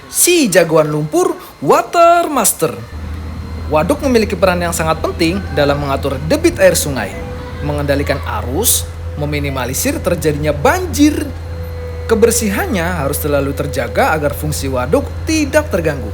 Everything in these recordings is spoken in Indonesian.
Si jagoan lumpur Water Master. Waduk memiliki peran yang sangat penting dalam mengatur debit air sungai, mengendalikan arus, meminimalisir terjadinya banjir. Kebersihannya harus selalu terjaga agar fungsi waduk tidak terganggu.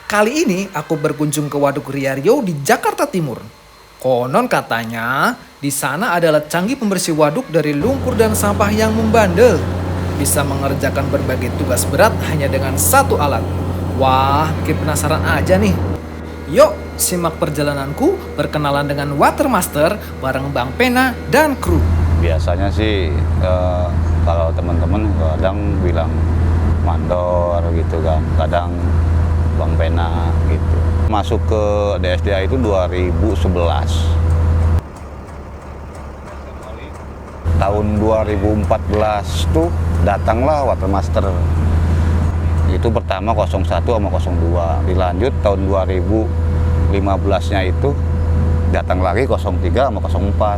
Kali ini aku berkunjung ke Waduk Riario di Jakarta Timur. Konon katanya di sana adalah canggih pembersih waduk dari lumpur dan sampah yang membandel. Bisa mengerjakan berbagai tugas berat hanya dengan satu alat. Wah, bikin penasaran aja nih. Yuk, simak perjalananku berkenalan dengan Water Master bareng Bang Pena dan kru. Biasanya sih kalau teman-teman kadang bilang mandor gitu kan, kadang Bang Pena gitu. Masuk ke DSDA itu 2011. Tahun 2014 tuh datanglah Water Master. Itu pertama 01 sama 02. Dilanjut tahun 2015-nya itu datang lagi 03 sama 04.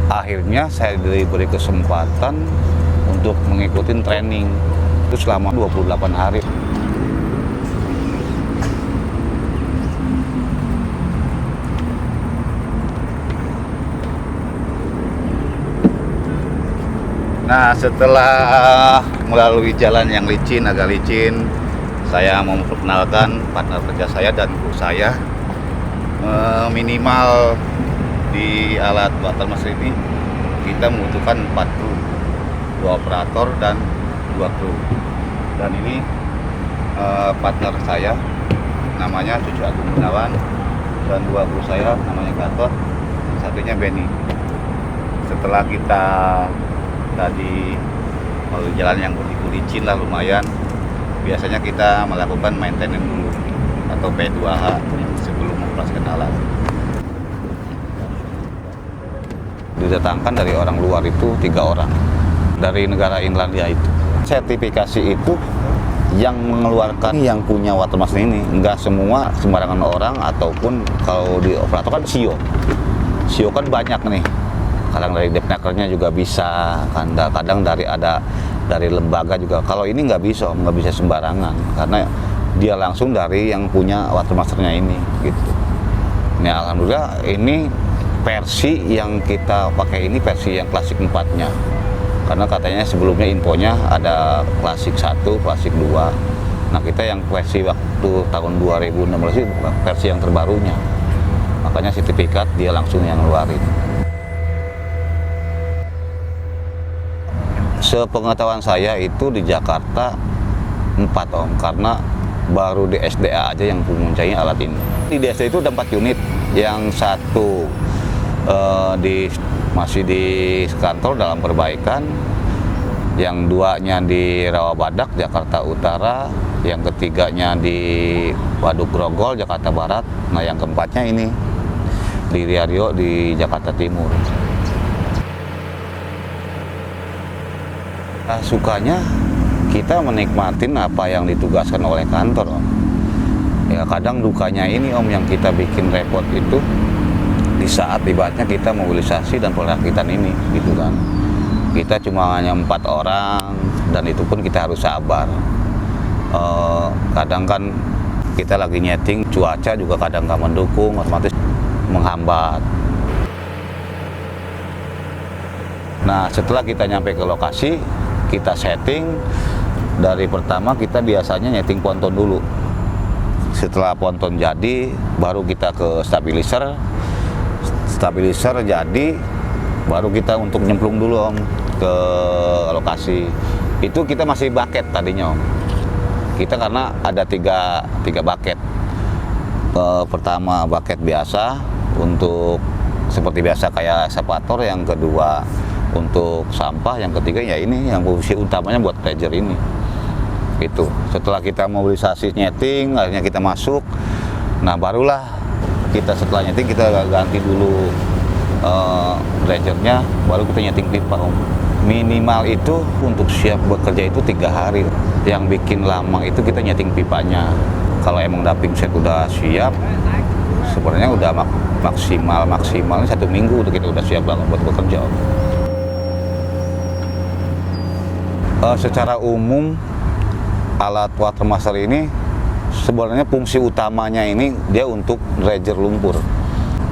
Akhirnya saya diberi kesempatan untuk mengikuti training itu selama 28 hari. Nah, setelah melalui jalan yang licin, agak licin, saya mau memperkenalkan partner kerja saya dan kru saya. Minimal di alat Water Master ini kita membutuhkan 4 kru, 2 operator dan 2 kru. Dan ini partner saya namanya Cucu Agung Gunawan dan 2 kru saya namanya Gatot, satunya Benny. Setelah kita tadi melalui jalan yang begitu licin lah lumayan, biasanya kita melakukan maintenance dulu atau P2H sebelum mengoperasikan alat. Didatangkan dari orang luar itu 3 orang dari negara Irlandia itu. Sertifikasi itu yang mengeluarkan yang punya Water Master ini, enggak semua sembarangan orang, ataupun kalau di operator kan SIO kan banyak nih. Kadang dari depnakernya juga bisa, kadang dari lembaga juga. Kalau ini nggak bisa sembarangan, karena dia langsung dari yang punya Water Masternya ini gitu. Ini alhamdulillah ini versi yang kita pakai ini versi yang klasik 4-nya. Karena katanya sebelumnya infonya ada klasik 1, klasik 2. Nah, kita yang versi waktu tahun 2016 itu versi yang terbarunya. Makanya sertifikat dia langsung yang ngeluarin. Sepengetahuan saya itu di Jakarta 4 Om, karena baru di SDA aja yang mempunyai alat ini. Di SDA itu ada 4 unit, yang satu masih di kantor dalam perbaikan, yang 2-nya di Rawabadak, Jakarta Utara, yang ketiganya di Waduk Grogol, Jakarta Barat, nah yang keempatnya ini di Riario di Jakarta Timur. Sukanya kita menikmatin apa yang ditugaskan oleh kantor Om. Ya kadang dukanya ini Om, yang kita bikin repot itu di saat ibaratnya kita mobilisasi dan perakitan ini gitu kan. Kita cuma hanya 4 orang dan itu pun kita harus sabar. Kadang kan kita lagi nyeting, cuaca juga kadang nggak mendukung, otomatis menghambat. Nah, setelah kita nyampe ke lokasi, kita setting. Dari pertama kita biasanya nyeting ponton dulu. Setelah ponton jadi, baru kita ke stabilizer. Stabilizer jadi, baru kita untuk nyemplung dulu Om ke lokasi. Itu kita masih bucket tadinya Om. Kita karena ada tiga bucket. Pertama bucket biasa untuk seperti biasa kayak eskapator, yang kedua untuk sampah, yang ketiga ya ini yang fungsi utamanya buat pleasure ini. Itu setelah kita mobilisasi nyeting, akhirnya kita masuk. Nah, barulah kita setelah nyeting kita ganti dulu pleasure-nya, baru kita nyeting pipa Om. Minimal itu untuk siap bekerja itu 3 hari. Yang bikin lama itu kita nyeting pipanya. Kalau emang dumping set udah siap, sebenarnya udah maksimalnya 1 minggu udah kita udah siap banget buat bekerja Om. Secara umum alat Watermaster ini sebenarnya fungsi utamanya ini dia untuk dredger lumpur,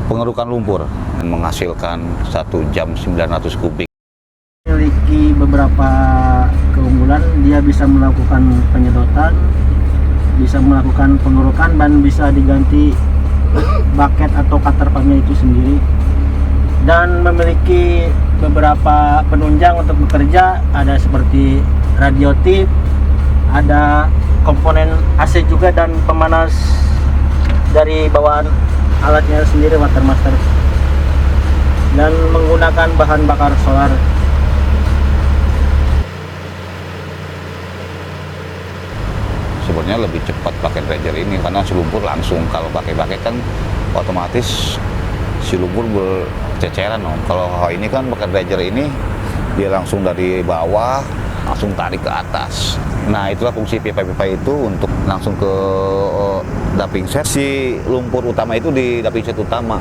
pengerukan lumpur, menghasilkan 1 jam 900 kubik. Memiliki beberapa keunggulan, dia bisa melakukan penyedotan, bisa melakukan pengerukan, dan bisa diganti bucket atau cutter pumpnya itu sendiri, dan memiliki beberapa penunjang untuk bekerja, ada seperti radio tip, ada komponen AC juga, dan pemanas dari bawaan alatnya sendiri Watermaster, dan menggunakan bahan bakar solar. Sebenarnya lebih cepat pakai dredger ini karena si lumpur langsung, kalau pakai kan otomatis si lumpur berceceran Om. Kalau ini kan pakai dredger ini dia langsung dari bawah langsung tarik ke atas. Nah, itulah fungsi pipa-pipa itu untuk langsung ke dumping set. Si lumpur utama itu di dumping set utama.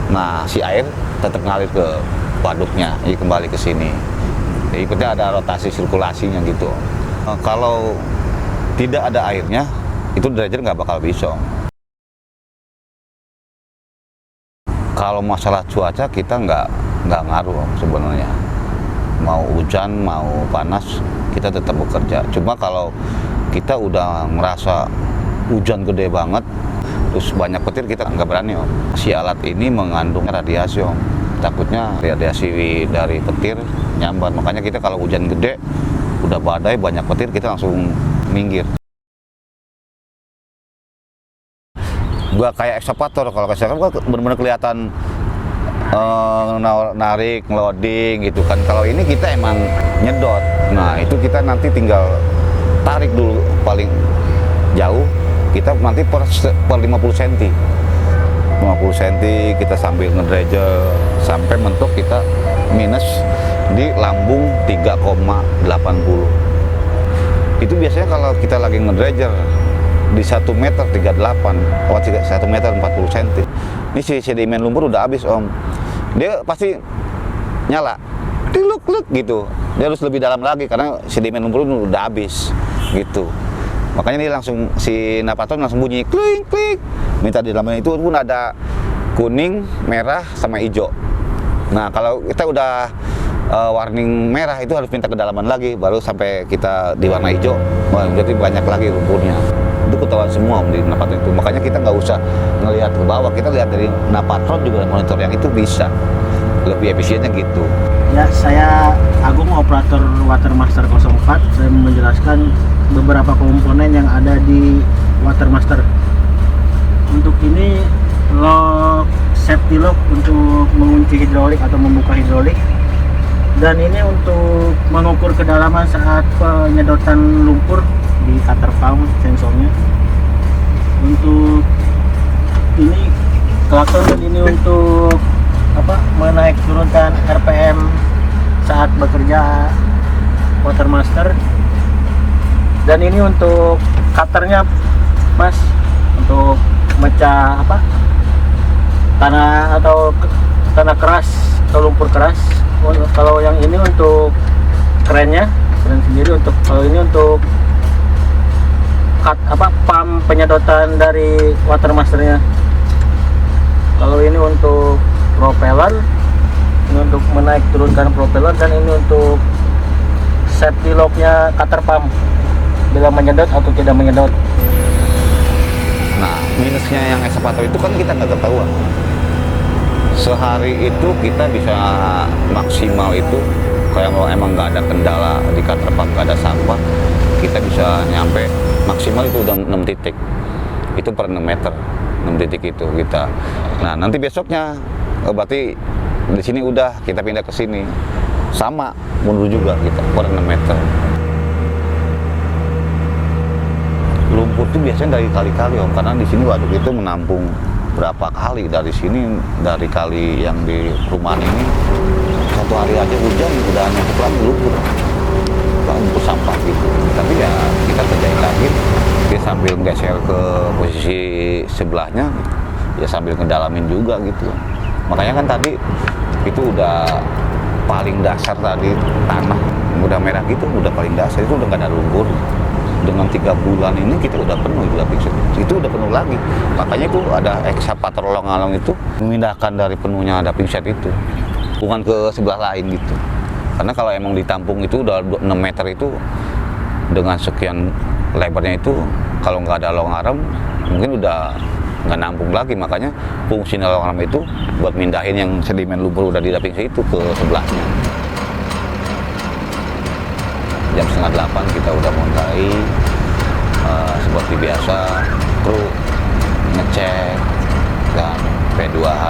Nah, si air tetap ngalir ke waduknya, jadi kembali ke sini. Jadi kita ada rotasi sirkulasinya gitu. Nah, kalau tidak ada airnya, itu dredger nggak bakal bisa. Kalau masalah cuaca kita nggak ngaruh sebenarnya. Mau hujan, mau panas, kita tetap bekerja. Cuma kalau kita udah merasa hujan gede banget, terus banyak petir, kita nggak berani Om. Si alat ini mengandung radiasi Om. Takutnya radiasi dari petir nyambar. Makanya kita kalau hujan gede, udah badai, banyak petir, kita langsung minggir. Gak kayak ekskavator, kalau ekskavator benar-benar kelihatan narik, loading gitu kan. Kalau ini kita emang nyedot. Nah, itu kita nanti tinggal tarik dulu paling jauh, kita nanti per 50 cm. 50 cm kita sambil ngedredger sampai mentok kita minus di lambung 3,80. Itu biasanya kalau kita lagi ngedredger di 1 meter 38, 1 meter 40 cm. Ini si sedimen lumpur udah habis Om. Dia pasti nyala, diluk gitu. Dia harus lebih dalam lagi karena sedimen lumpur udah habis gitu. Makanya ini langsung si napaton langsung bunyi klik klik. Minta di dalamnya itu pun ada kuning, merah sama hijau. Nah, kalau kita udah warning merah itu harus minta kedalaman lagi, baru sampai kita di warna hijau. Wah, jadi banyak lagi lumpurnya. Itu ketahuan semua Om di napatron itu. Makanya kita nggak usah ngelihat ke bawah, kita lihat dari napatron juga monitor yang itu bisa lebih efisiennya gitu. Ya, saya Agung, operator Watermaster 04. Saya menjelaskan beberapa komponen yang ada di Watermaster. Untuk ini lock, safety lock untuk mengunci hidrolik atau membuka hidrolik, dan ini untuk mengukur kedalaman saat penyedotan lumpur di cutter pump sensornya. Untuk ini klakson, dan ini untuk menaik turunkan RPM saat bekerja Watermaster. Dan ini untuk cutternya Mas, untuk mecah tanah atau tanah keras atau lumpur keras. Kalau yang ini untuk keren sendiri. Untuk kalau ini untuk pump penyedotan dari Watermasternya. Kalau ini untuk propeller, ini untuk menaik turunkan propeller, dan ini untuk safety locknya cutter pump bila menyedot atau tidak menyedot. Nah, minusnya yang ekskavator itu kan kita nggak ketahuan. Sehari itu kita bisa maksimal itu kalau emang nggak ada kendala di cutter pump, nggak ada sampah, kita bisa nyampe maksimal itu udah 6 titik. Itu per 6 meter, 6 titik itu kita. Nah, nanti besoknya berarti di sini udah kita pindah ke sini. Sama mundur juga kita per 6 meter. Lumpur itu biasanya dari kali-kali Om, karena di sini waduk itu menampung berapa kali dari sini, dari kali yang di perumahan ini. Satu hari aja hujan udah numpuk lagi lumpur sampah gitu. Tapi ya kita kerjain lagi, dia sambil geser ke posisi sebelahnya, ya sambil ngedalamin juga gitu. Makanya kan tadi itu udah paling dasar tadi tanah udah merah gitu, udah paling dasar itu udah nggak ada lumpur, dengan 3 bulan ini kita udah penuh di dumping set. Itu udah penuh lagi. Makanya itu ada ekskavator Long-Along itu memindahkan dari penuhnya dumping set itu, bukan ke sebelah lain gitu. Karena kalau emang ditampung itu udah 6 meter itu dengan sekian lebarnya itu, kalau nggak ada long arm mungkin udah nggak nampung lagi. Makanya fungsi long arm itu buat mindahin yang sedimen lumpur udah di dumping set itu ke sebelahnya. Jam 7:30 kita udah mulai seperti biasa, kru ngecek dan P2H.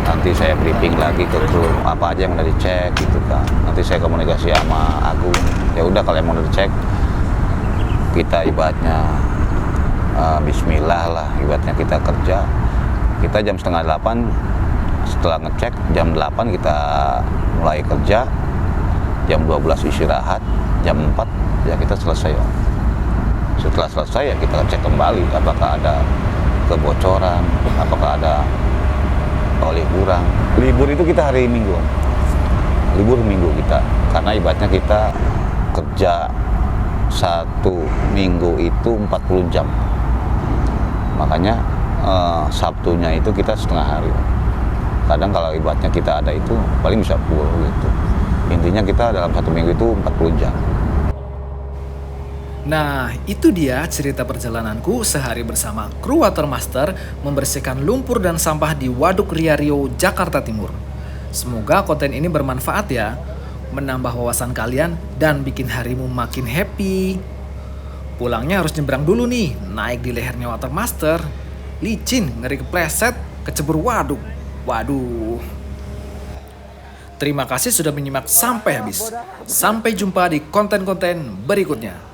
Nanti saya briefing lagi ke kru apa aja yang udah dicek gitu kan. Nanti saya komunikasi sama Agung. Ya udah kalau emang udah dicek, kita ibaratnya Bismillah lah, ibaratnya kita kerja. Kita jam 7:30 setelah ngecek, jam 8 kita mulai kerja, jam 12 istirahat, jam 4 ya kita selesai. Setelah selesai ya kita cek kembali apakah ada kebocoran, apakah ada oli kurang. Libur itu kita hari Minggu, libur Minggu kita, karena ibaratnya kita kerja 1 minggu itu 40 jam. Makanya Sabtunya itu kita setengah hari. Kadang kalau ibaratnya kita ada itu paling bisa full gitu. Intinya kita dalam 1 minggu itu 40 jam. Nah, itu dia cerita perjalananku sehari bersama kru Watermaster membersihkan lumpur dan sampah di Waduk Riario, Jakarta Timur. Semoga konten ini bermanfaat ya, menambah wawasan kalian dan bikin harimu makin happy. Pulangnya harus nyebrang dulu nih, naik di lehernya Watermaster. Licin, ngeri kepleset, kecebur waduk. Waduh. Terima kasih sudah menyimak sampai habis. Sampai jumpa di konten-konten berikutnya.